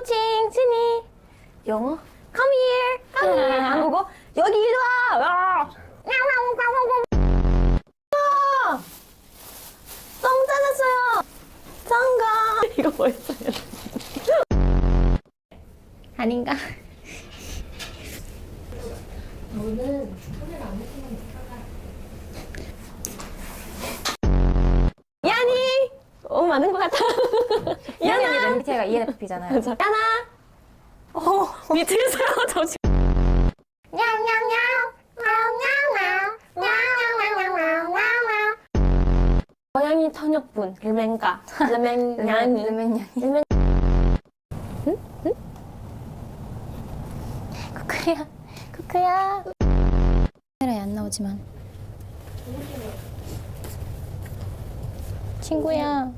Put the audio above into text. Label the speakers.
Speaker 1: 코칭 스니 영어 come here come here 한국어 여기 이리 와 똥 찾았어요 장가 이거 뭐였어요 아닌가
Speaker 2: 너는 카메라 안 했으면
Speaker 1: 야니 맞는 것 같아
Speaker 3: 이한이 MBTI가 ENFP잖아요.
Speaker 1: 야나 밑에서요 잠시 고양이 저녁분 르멘가 르멘냥이
Speaker 3: 르멘냥이. 쿠쿠야, 쿠쿠야. 카메라에 안 나오지만. 친구야.